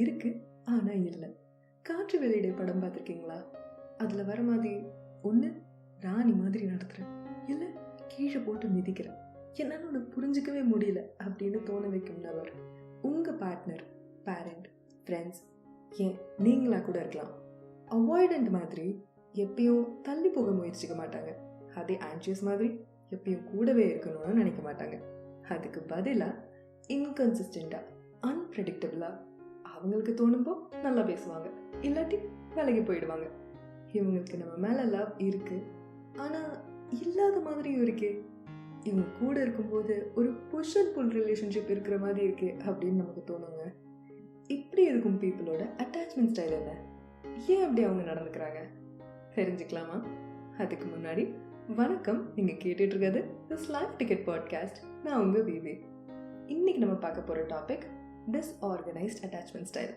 இருக்கு ஆனா இல்லை. காற்று வெளியிட படம் பார்த்துருக்கீங்களா? அதில் வர மாதிரி ஒன்று ராணி மாதிரி நடத்துகிறேன், இல்லை கீழே போட்டு மிதிக்கிறேன், என்னால் ஒன்று புரிஞ்சிக்கவே முடியல அப்படின்னு தோண வைக்கும் நபர் உங்கள் பார்ட்னர், பேரண்ட், ஃப்ரெண்ட்ஸ், ஏன் நீங்களா கூட இருக்கலாம். அவாய்டண்ட் மாதிரி எப்பயும் தள்ளி போக முயற்சிக்க மாட்டாங்க. அதே ஆன்ஷியஸ் மாதிரி எப்பயும் கூடவே இருக்கணும்னு நினைக்க மாட்டாங்க. அதுக்கு பதிலாக இன்கன்சிஸ்டண்டாக, அன்பிரடிக்டபிளாக அவங்களுக்கு தோணும்போ நல்லா பேசுவாங்க, இல்லாட்டி விலகி போயிடுவாங்க. இவங்களுக்கு நம்ம மேலே லவ் இருக்கு, ஆனால் இல்லாத மாதிரியும் இருக்கே. இவங்க கூட இருக்கும்போது ஒரு புஷ் அண்ட் புல் ரிலேஷன்ஷிப் இருக்கிற மாதிரி இருக்கு அப்படின்னு நமக்கு தோணுங்க. இப்படி இருக்கும் பீப்புளோட அட்டாச்மெண்ட் ஸ்டைல் என்ன, ஏன் அப்படி அவங்க நடந்துக்கிறாங்க தெரிஞ்சுக்கலாமா? அதுக்கு முன்னாடி வணக்கம், நீங்கள் கேட்டுட்டு இருக்கிறது திஸ் லைஃப் டிக்கெட் பாட்காஸ்ட். நான் உங்கள் விவி. இன்னைக்கு நம்ம பார்க்க போகிற டாபிக் டிஸ்ஆர்கனைஸ்ட் அட்டாச்மெண்ட் ஸ்டைல்.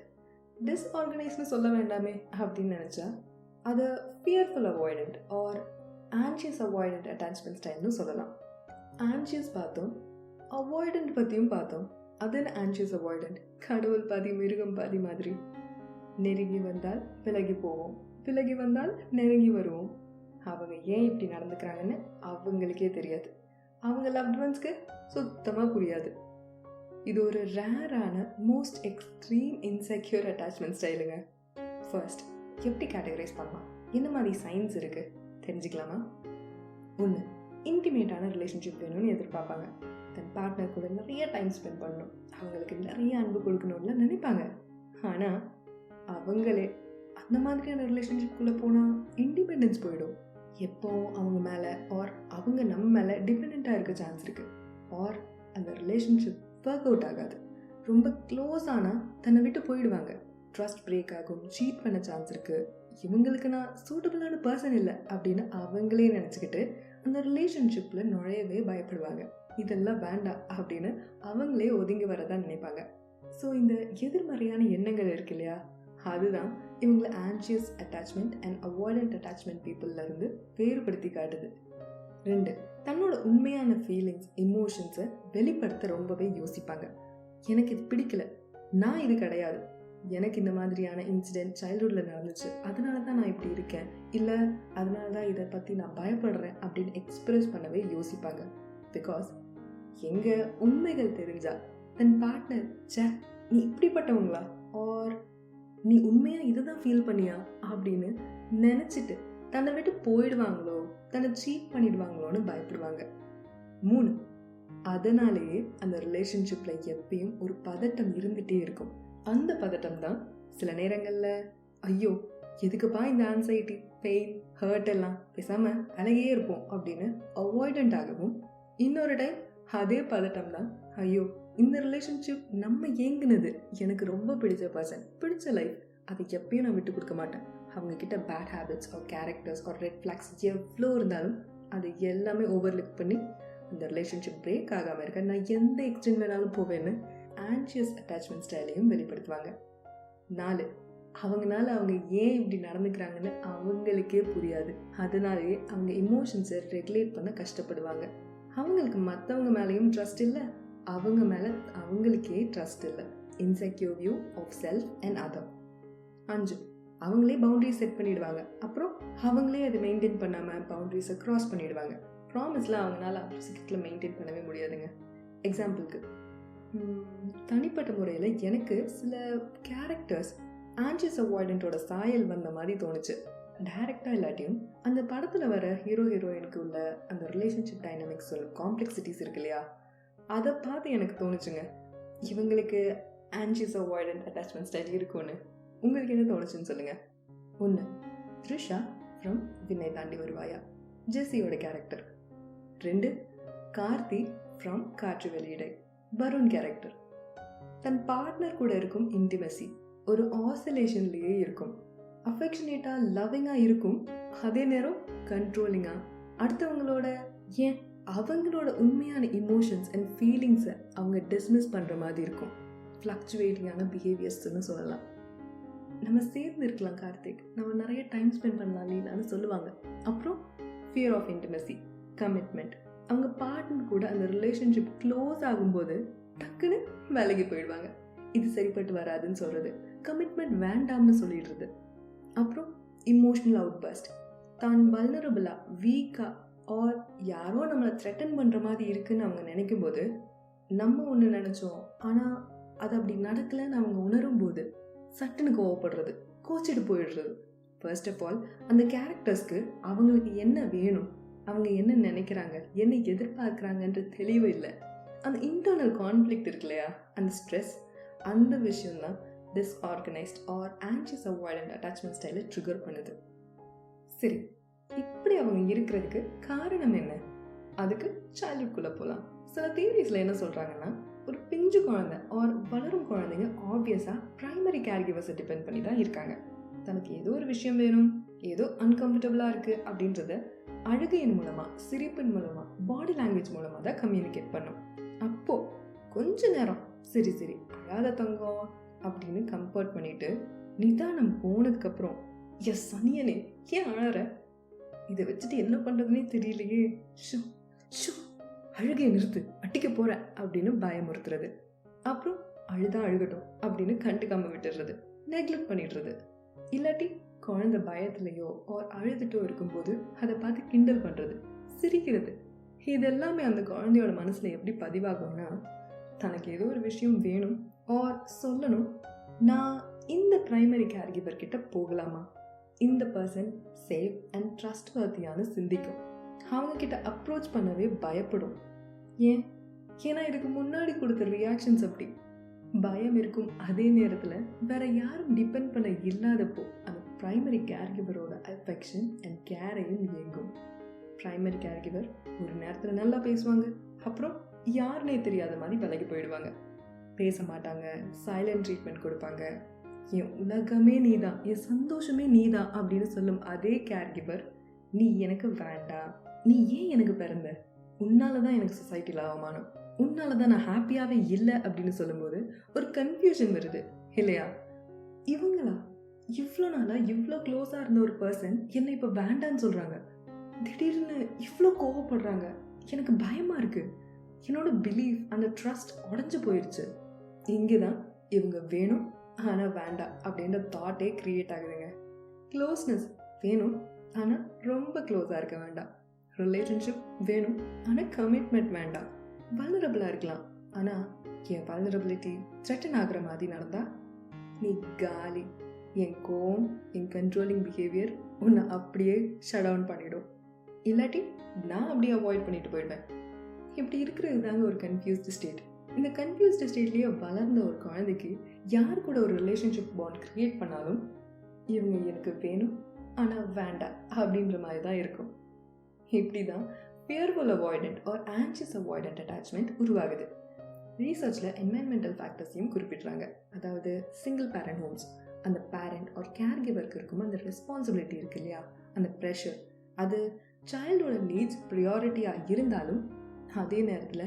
டிஸ்ஆர்கனைஸ்ட்னு சொல்ல வேண்டாமே அப்படின்னு நினச்சா அதை ஃபியர்ஃபுல் அவாய்டண்ட் ஆர் ஆன்ஷியஸ் அவாய்டண்ட் அட்டாச்மெண்ட் ஸ்டைல்னு சொல்லலாம். ஆன்ஷியஸ் பார்த்தோம், அவாய்டண்ட் பற்றியும் பார்த்தோம். அதன் ஆன்ஷியஸ் அவாய்டண்ட் கடவுள் பாதி மிருகம் பாதி மாதிரி. நெருங்கி வந்தால் விலகி போவோம், விலகி வந்தால் நெருங்கி வருவோம். அவங்க ஏன் இப்படி நடந்துக்கிறாங்கன்னு அவங்களுக்கே தெரியாது, அவங்க லவ்ட் ஒன்ஸ்க்கு சுத்தமாக புரியாது. இது ஒரு ரேரான மோஸ்ட் எக்ஸ்ட்ரீம் இன்செக்யூர் அட்டாச்மெண்ட் ஸ்டைலுங்க. ஃபர்ஸ்ட், எப்படி கேட்டகரைஸ் பண்ணலாம், என்ன மாதிரி சைன்ஸ் இருக்குது தெரிஞ்சுக்கலாமா? ஒன்று, இன்டிமேட்டான ரிலேஷன்ஷிப் வேணும்னு எதிர்பார்ப்பாங்க. தன் பார்ட்னர் கூட நிறைய டைம் ஸ்பெண்ட் பண்ணணும், அவங்களுக்கு நிறைய அன்பு கொடுக்கணும்ல நினைப்பாங்க. ஆனால் அவங்களே அந்த மாதிரியான ரிலேஷன்ஷிப்குள்ளே போனால் இண்டிபெண்டன்ஸ் போயிடும். எப்போ அவங்க மேலே ஆர் அவங்க நம்ம மேலே டிபெண்ட்டாக இருக்க சான்ஸ் இருக்குது. ஆர் அந்த ரிலேஷன்ஷிப் ஒர்க் அவுட் ஆகாது. ரொம்ப க்ளோஸ் ஆனால் தன்னை விட்டு போயிடுவாங்க. ட்ரஸ்ட் பிரேக் ஆகும், சீட் பண்ண சான்ஸ் இருக்குது. இவங்களுக்கு நான் சூட்டபிளான பர்சன் இல்லை அப்படின்னு அவங்களே நினச்சிக்கிட்டு அந்த ரிலேஷன்ஷிப்பில் நுழையவே பயப்படுவாங்க. இதெல்லாம் வேண்டாம் அப்படின்னு அவங்களே ஒதுங்கி வரதான் நினைப்பாங்க. ஸோ இந்த எதிர்மறையான எண்ணங்கள் இருக்கு இல்லையா, அதுதான் இவங்களை ஆன்ஷியஸ் அட்டாச்மெண்ட் அண்ட் அவாய்டண்ட் அட்டாச்மெண்ட் பீப்புள்லேருந்து வேறுபடுத்தி காட்டுது. 2, தன்னோட உண்மையான ஃபீலிங்ஸ், எமோஷன்ஸை வெளிப்படுத்த ரொம்பவே யோசிப்பாங்க. எனக்கு இது பிடிக்கல, நான் இது கிடையாது, எனக்கு இந்த மாதிரியான இன்சிடென்ட் சைல்ட்ஹுட்டில் நடந்துச்சு, அதனால தான் நான் இப்படி இருக்கேன், இல்லை அதனால தான் இதை பற்றி நான் பயப்படுறேன் அப்படின்னு எக்ஸ்பிரஸ் பண்ணவே யோசிப்பாங்க. பிகாஸ் எங்கள் உண்மைகள் தெரிஞ்சா தன் பார்ட்னர், சே நீ இப்படிப்பட்டவங்களா, ஆர் நீ உண்மையாக இதை தான் ஃபீல் பண்ணியா அப்படின்னு நினச்சிட்டு தன்னை விட்டு போயிடுவாங்களோ, தன்னை சீட் பண்ணிடுவாங்களோன்னு பயப்படுவாங்க. 3, அதனாலேயே அந்த ரிலேஷன்ஷிப்பில் எப்பயும் ஒரு பதட்டம் இருந்துகிட்டே இருக்கும். அந்த பதட்டம் தான் சில நேரங்களில் ஐயோ எதுக்குப்பா இந்த ஆன்சைட்டி, பெயின், ஹர்ட் எல்லாம், பேசாமல் அழகே இருப்போம் அப்படின்னு அவாய்டண்ட் ஆகவும், இன்னொரு டைம் அதே பதட்டம் தான் ஐயோ இந்த ரிலேஷன்ஷிப் நம்ம ஏங்குனது, எனக்கு ரொம்ப பிடிச்ச பர்சன், பிடிச்ச லைஃப், அதை எப்பயும் நான் விட்டு கொடுக்க மாட்டேன். அவங்கக்கிட்ட bad habits or characters or red flags எவ்வளோ இருந்தாலும் அதை எல்லாமே ஓவர்லுக் பண்ணி அந்த ரிலேஷன்ஷிப் பிரேக் ஆகாமல் இருக்க நான் எந்த எக்ஸ்டென்ட் வேணாலும் போவேன்னு ஆன்ஷியஸ் அட்டாச்மெண்ட் ஸ்டைலையும் வெளிப்படுத்துவாங்க. 4, அவங்களால அவங்க ஏன் இப்படி நடந்துக்கிறாங்கன்னு அவங்களுக்கே புரியாது. அதனாலேயே அவங்க எமோஷன்ஸை ரெகுலேட் பண்ண கஷ்டப்படுவாங்க. அவங்களுக்கு மற்றவங்க மேலேயும் ட்ரஸ்ட் இல்லை, அவங்க மேலே அவங்களுக்கே ட்ரஸ்ட் இல்லை. Insecure view of self and other. 5, அவங்களே பவுண்டரிஸ் செட் பண்ணிடுவாங்க, அப்புறம் அவங்களே அதை மெயின்டைன் பண்ணாமல் பவுண்டரிஸை க்ராஸ் பண்ணிடுவாங்க. ப்ராமிஸ்லாம் அவங்களால அவ்வளோ சீக்கிரத்தில் மெயின்டைன் பண்ணவே முடியாதுங்க. எக்ஸாம்பிளுக்கு, தனிப்பட்ட முறையில் எனக்கு சில கேரக்டர்ஸ் ஆன்ஷியஸ் அவாய்டண்ட்டோட சாயல் வந்த மாதிரி தோணுச்சு. டைரக்டாக இல்லாட்டியும் அந்த படத்தில் வர ஹீரோ ஹீரோயினுக்கு உள்ள அந்த ரிலேஷன்ஷிப் டைனமிக்ஸ் காம்ப்ளெக்சிட்டிஸ் இருக்கு இல்லையா, அதை பார்த்து எனக்கு தோணுச்சுங்க இவங்களுக்கு ஆன்ஷியஸ் அவாய்டண்ட் அட்டாச்மெண்ட் ஸ்டைல் இருக்கும்னு. உங்களுக்கு என்ன தோணுச்சுன்னு சொல்லுங்கள். 1, த்ரிஷா ஃப்ரம் விண்ணை தாண்டி வருவாயா, ஜெஸியோட கேரக்டர். 2, கார்த்தி ஃப்ரம் காற்று வெளியிடை, வருண் கேரக்டர். தன் பார்ட்னர் கூட இருக்கும் இன்டிமெசி ஒரு ஆசிலேஷன்லேயே இருக்கும். அஃபெக்ஷனேட்டாக, லவ்விங்காக இருக்கும், அதே நேரம் கண்ட்ரோலிங்காக அடுத்தவங்களோட ஏன் அவங்களோட உண்மையான இமோஷன்ஸ் அண்ட் ஃபீலிங்ஸை அவங்க டிஸ்மிஸ் பண்ணுற மாதிரி இருக்கும். ஃப்ளக்சுவேட்டிங்கான பிஹேவியர்ஸ்ன்னு சொல்லலாம். நம்ம சேர்ந்து இருக்கலாம் கார்த்திக், நம்ம நிறைய டைம் ஸ்பெண்ட் பண்ணலாம் லீலான்னு சொல்லுவாங்க. அப்புறம் ஃபியர் ஆஃப் இன்டிமெசி, கமிட்மெண்ட், அவங்க பார்ட்னர் கூட அந்த ரிலேஷன்ஷிப் க்ளோஸ் ஆகும்போது டக்குன்னு விலகி போயிடுவாங்க. இது சரிப்பட்டு வராதுன்னு சொல்கிறது, கமிட்மெண்ட் வேண்டாம்னு சொல்லிடுறது. அப்புறம் இமோஷ்னல் அவுட்பர்ஸ்ட். தான் வல்னரபிளாக, வீக்காக ஆர் யாரோ நம்மளை த்ரெட்டன் பண்ணுற மாதிரி இருக்குன்னு அவங்க நினைக்கும் போது, நம்ம ஒன்று நினச்சோம் ஆனால் அது அப்படி நடக்கலைன்னு அவங்க உணரும் போது சட்டுன்னு கோவப்படுறது, கோச்சிட்டு போயிடுறது. ஃபர்ஸ்ட் ஆஃப் ஆல் அந்த கேரக்டர்ஸ்க்கு அவங்களுக்கு என்ன வேணும், அவங்க என்ன நினைக்கிறாங்க, என்ன எதிர்பார்க்குறாங்கன்ற தெளிவு இல்லை. அந்த இன்டர்னல் கான்ஃப்ளிக்ட் இருக்கு இல்லையா, அந்த ஸ்ட்ரெஸ், அந்த விஷயம்தான் disorganised R anxious avoidant attachment ஸ்டைலை ட்ரிகர் பண்ணுது. சரி, இப்படி அவங்க இருக்கிறதுக்கு காரணம் என்ன? அதுக்கு சைல்ட்ஹுட்குள்ளே போகலாம். சில தியரிஸில் என்ன சொல்கிறாங்கன்னா, ஒரு பிஞ்சு குழந்தை ஆர் வளரும் குழந்தைங்க ஆப்வியஸாக ப்ரைமரி கேர்கிவர்ஸை டிபெண்ட் பண்ணி தான் இருக்காங்க. தனக்கு ஏதோ ஒரு விஷயம் வேணும், ஏதோ அன்கம்ஃபர்டபுளாக இருக்குது அப்படின்றத அழுகையின் மூலமாக, சிரிப்பின் மூலமாக, பாடி லாங்குவேஜ் மூலமாக தான் கம்யூனிகேட் பண்ணும். அப்போது கொஞ்ச நேரம் சரி சரி அழாத தங்கம் அப்படின்னு கம்ஃபர்ட் பண்ணிட்டு நிதானம் போனதுக்கப்புறம், எஸ் சனியனே ஏன் அழற, இதை வச்சுட்டு என்ன பண்ணுறதுனே தெரியலையே, ஷூ ஷூ அழுகையை நிறுத்து, அட்டிக்க போற அப்படின்னு பயமுறுத்துறது. அப்புறம் அழுதா அழுகட்டும் அப்படின்னு கண்டுக்காம விட்டுடுறது, நெக்லெக்ட் பண்ணிடுறது. இல்லாட்டி குழந்தை பயத்துலையோ ஆர் அழுதுட்டோ இருக்கும்போது அதை பார்த்து கிண்டல் பண்ணுறது, சிரிக்கிறது. இதெல்லாமே அந்த குழந்தையோட மனசில் எப்படி பதிவாகும்னா, தனக்கு ஏதோ ஒரு விஷயம் வேணும் ஆர் சொல்லணும், நான் இந்த ப்ரைமரி கேர்கிவர் கிட்ட போகலாமா, இந்த பர்சன் சேஃப் அண்ட் ட்ரஸ்ட் வர்த்தியானு சிந்திக்கும். அவங்க கிட்ட அப்ரோச் பண்ணவே பயப்படும். ஏன்னா இதுக்கு முன்னாடி கொடுத்த ரியாக்ஷன்ஸ் அப்படி. பயம் இருக்கும் அதே நேரத்தில் வேற யாரும் டிபெண்ட் பண்ண இல்லாதப்போ அந்த ப்ரைமரி கேர்கிவரோட அஃபெக்ஷன் அண்ட் கேரையும் இயங்கும். ப்ரைமரி கேர்கிவர் ஒரு நேரத்தில் நல்லா பேசுவாங்க, அப்புறம் யாருன்னே தெரியாத மாதிரி விலகி போயிடுவாங்க, பேச மாட்டாங்க, சைலண்ட் ட்ரீட்மெண்ட் கொடுப்பாங்க. என் உலகமே நீதான், என் சந்தோஷமே நீதான் அப்படின்னு சொல்லும் அதே கேர்கிவர், நீ எனக்கு வேண்டாம், நீ ஏன் எனக்கு பிறந்த, உன்னால தான் எனக்கு சொசைட்டியில் அவமானம், உன்னால தான் நான் ஹாப்பியாகவே இல்லை அப்படின்னு சொல்லும்போது ஒரு கன்ஃபியூஷன் வருது இல்லையா? இவங்களா இவ்வளோ நாளாக இவ்வளோ க்ளோஸாக இருந்த ஒரு பர்சன் என்னை இப்போ வேண்டான்னு சொல்கிறாங்க, திடீர்னு இவ்வளோ கோவப்படுறாங்க, எனக்கு பயமாக இருக்குது, என்னோட பிலீஃப் அந்த ட்ரஸ்ட் உடஞ்சி போயிடுச்சு. இங்கே தான் இவங்க வேணும் ஆனால் வேண்டாம் அப்படின்ற தாட்டே க்ரியேட் ஆகுதுங்க. க்ளோஸ்னஸ் வேணும் ஆனால் ரொம்ப க்ளோஸாக இருக்க வேண்டாம், ரிலேஷன்ஷிப் வேணும் ஆனால் கமிட்மெண்ட் வேண்டாம், வல்னரபிளாக இருக்கலாம் ஆனால் என் வல்னரபிலிட்டி த்ரெட்டன் ஆகிற மாதிரி நடந்தா நீ காலி, என் கோவம், என் கண்ட்ரோலிங் பிஹேவியர் உன்னை அப்படியே ஷட் டவுன் பண்ணிடும், இல்லாட்டி நான் அப்படியே அவாய்ட் பண்ணிட்டு போயிடுவேன். இப்படி இருக்கிறது தாங்க ஒரு கன்ஃபியூஸ்டு ஸ்டேட். இந்த கன்ஃபியூஸ்டு ஸ்டேட்லேயே வளர்ந்த ஒரு குழந்தைக்கு யார் கூட ஒரு ரிலேஷன்ஷிப் பாண்ட் க்ரியேட் பண்ணாலும் இவங்க எனக்கு வேணும் ஆனால் வேண்டாம் அப்படின்ற மாதிரி தான் இருக்கும். இப்படி தான் fearful avoidant or anxious avoidant attachment உருவாகுது. ரீசர்ச்சில் என்வைரன்மெண்டல் ஃபேக்டர்ஸையும் குறிப்பிட்றாங்க. அதாவது சிங்கிள் பேரண்ட் ஹோம்ஸ், அந்த பேரண்ட் ஒரு கேர்கிவருக்கு இருக்கும் அந்த ரெஸ்பான்சிபிலிட்டி இருக்கு இல்லையா, அந்த ப்ரெஷர், அது சைல்டோட நீட்ஸ் ப்ரியாரிட்டியாக இருந்தாலும் அதே நேரத்தில்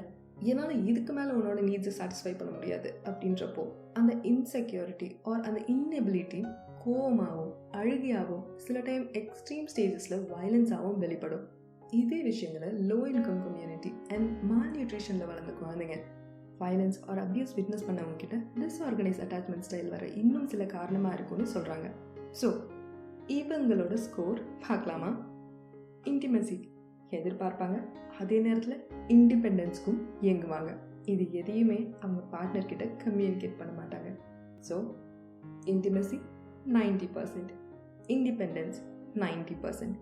என்னால் இதுக்கு மேலே உன்னோட நீட்ஸை சாட்டிஸ்ஃபை பண்ண முடியாது அப்படின்றப்போ அந்த இன்செக்யூரிட்டி ஆர் அந்த இன்னெபிலிட்டி கோவமாகவும் அழுகையாகவும் சில டைம் எக்ஸ்ட்ரீம் ஸ்டேஜஸில் வயலன்ஸாகவும் வெளிப்படும். இதே விஷயங்களை லோ இன்கம் கம்யூனிட்டி அண்ட் மால் நியூட்ரிஷனில் வளர்ந்த குழந்தைங்க வயலன்ஸ் ஆர் அபியூஸ் விட்னஸ் பண்ணவங்க கிட்ட டிஸ்ஆர்கனைஸ் அட்டாச்மெண்ட் ஸ்டைல் வர இன்னும் சில காரணமாக இருக்கும்னு சொல்கிறாங்க. ஸோ இவங்களோட ஸ்கோர் பார்க்கலாமா? இன்டிமெசி எதிர்பார்ப்பாங்க, அதே நேரத்தில் இண்டிபெண்டன்ஸ்க்கும் இயங்குவாங்க. இது எதையுமே அவங்க பார்ட்னர்கிட்ட கம்யூனிகேட் பண்ண மாட்டாங்க. So intimacy 90%, independence 90%,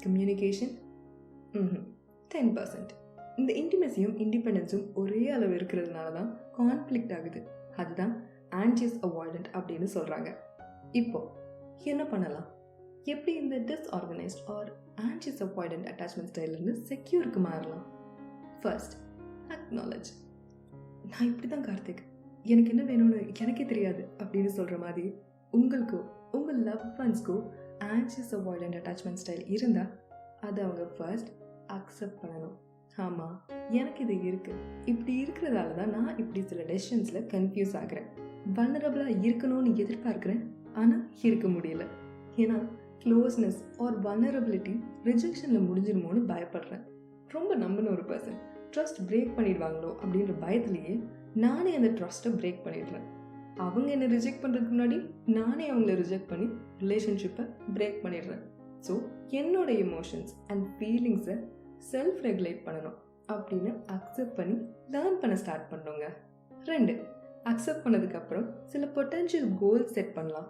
communication 10%. இந்த இன்டிமெசியும் இண்டிபெண்டன்ஸும் ஒரே அளவு இருக்கிறதுனால தான் கான்ஃப்ளிக்ட் ஆகுது. அதுதான் ஆன்ஷியஸ் அவாய்டன்ட் அப்படின்னு சொல்கிறாங்க. இப்போ என்ன பண்ணலாம்? எப்படி இந்த disorganised R anxious avoidant attachment ஸ்டைல்லேருந்து செக்யூருக்கு மாறலாம்? First, acknowledge. நான் இப்படி தான் கார்த்திக், எனக்கு என்ன வேணும்னு எனக்கே தெரியாது அப்படின்னு சொல்கிற மாதிரி உங்களுக்கோ உங்கள் லவ் ஒன்ஸ்க்கோ ஆன்ஷியஸ் அவாய்டன்ட் அட்டாச்மெண்ட் ஸ்டைல் இருந்தால் அதை அவங்க ஃபர்ஸ்ட் அக்செப்ட் பண்ணணும். ஆமாம், எனக்கு இது இருக்குது, இப்படி இருக்கிறதால தான் நான் இப்படி சில டெசிஷன்ஸில் கன்ஃபியூஸ் ஆகிறேன், வல்னரபிளாக இருக்கணும்னு எதிர்பார்க்குறேன் ஆனால் இருக்க முடியல, ஏன்னா க்ளோஸ்னஸ் ஆர் வல்னரபிலிட்டி ரிஜெக்ஷனில் முடிஞ்சிருமோன்னு பயப்படுறேன், ரொம்ப நம்பின ஒரு பர்சன் ட்ரஸ்ட் பிரேக் பண்ணிடுவாங்களோ அப்படின்ற பயத்துலேயே நானே அந்த ட்ரஸ்ட்டை பிரேக் பண்ணிடுறேன், அவங்க என்னை ரிஜெக்ட் பண்ணுறதுக்கு முன்னாடி நானே அவங்கள ரிஜெக்ட் பண்ணி ரிலேஷன்ஷிப்பை பிரேக் பண்ணிடுறேன். ஸோ என்னோட எமோஷன்ஸ் அண்ட் ஃபீலிங்ஸை செல்ஃப் ரெகுலேட் பண்ணணும் அப்படின்னு அக்செப்ட் பண்ணி லேர்ன் பண்ண ஸ்டார்ட் பண்ணோங்க. 2, அக்செப்ட் பண்ணதுக்கப்புறம் சில பொட்டென்ஷியல் கோல்ஸ் செட் பண்ணலாம்.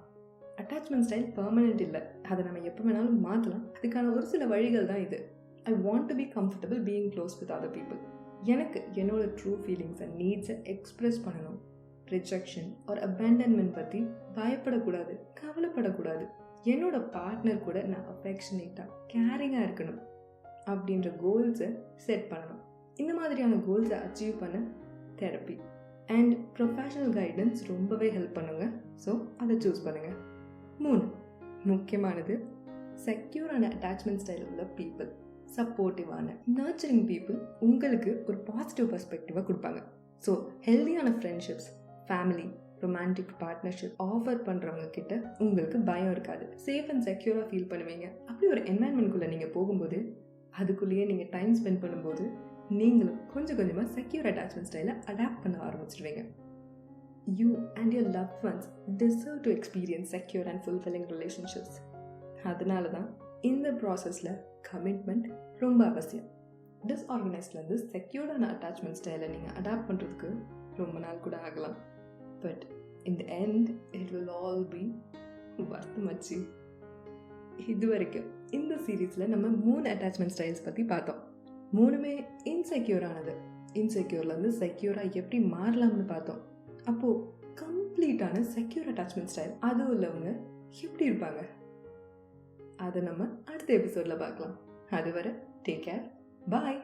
அட்டாச்மெண்ட் ஸ்டைல் பெர்மனெண்ட் இல்லை, அதை நம்ம எப்போ வேணாலும் மாற்றலாம். அதுக்கான ஒரு சில வழிகள் தான் இது. I want to be comfortable being close with other people. எனக்கு என்னோட ட்ரூ ஃபீலிங்ஸ் அண்ட் நீட்ஸை எக்ஸ்ப்ரெஸ் பண்ணணும். ரிஜெக்ஷன் ஆர் அபேண்டன்மெண்ட் பற்றி பயப்படக்கூடாது, கவலைப்படக்கூடாது. என்னோட பார்ட்னர் கூட நான் அஃபெக்ஷனேட்டாக கேரிங்காக இருக்கணும் அப்படின்ற கோல்ஸை செட் பண்ணணும். இந்த மாதிரியான கோல்ஸை அச்சீவ் பண்ண தெரப்பி அண்ட் ப்ரொஃபஷனல் கைடன்ஸ் ரொம்பவே ஹெல்ப் பண்ணுங்க. ஸோ அதை சூஸ் பண்ணுங்கள். 3, முக்கியமானது, செக்யூரான அட்டாச்மெண்ட் ஸ்டைல் உள்ள பீப்புள், சப்போர்ட்டிவான நர்ச்சரிங் பீப்புள் உங்களுக்கு ஒரு பாசிட்டிவ் பர்ஸ்பெக்டிவாக கொடுப்பாங்க. ஸோ ஹெல்தியான friendships, family, romantic partnership offer பண்ணுறவங்க கிட்ட உங்களுக்கு பயம் இருக்காது. சேஃப் அண்ட் செக்யூராக ஃபீல் பண்ணுவீங்க. அப்படி ஒரு என்வாயன்மெண்ட்குள்ளே நீங்கள் போகும்போது, அதுக்குள்ளேயே நீங்கள் டைம் ஸ்பெண்ட் பண்ணும்போது நீங்களும் கொஞ்சம் கொஞ்சமாக செக்யூர் அட்டாச்மெண்ட் ஸ்டைலை அடாப்ட் பண்ண ஆரம்பிச்சிடுவீங்க. You and your loved ones deserve to experience secure and fulfilling relationships. அதனால தான் இந்த ப்ராசஸில் கமிட்மெண்ட் ரொம்ப அவசியம். டிஸ்ஆர்கனைஸ்ட்லேருந்து செக்யூர்டான அட்டாச்மெண்ட் ஸ்டைலை நீங்கள் அடாப்ட் பண்ணுறதுக்கு ரொம்ப நாள் கூட ஆகலாம். But in the end it will all be worth மச்சி. இது வரைக்கும் இந்த சீரீஸில் நம்ம 3 அட்டாச்மெண்ட் ஸ்டைல்ஸ் பற்றி பார்த்தோம். 3மே இன்செக்யூரானது. இன்செக்யூர்லேருந்து செக்யூராக எப்படி மாறலாம்னு பார்த்தோம். அப்போது கம்ப்ளீட்டான செக்யூர் அட்டாச்மெண்ட் ஸ்டைல் அது உள்ளவங்க எப்படி இருப்பாங்க, அதை நம்ம அடுத்த எபிசோடில் பார்க்கலாம். அதுவரை டேக் கேர், பாய்.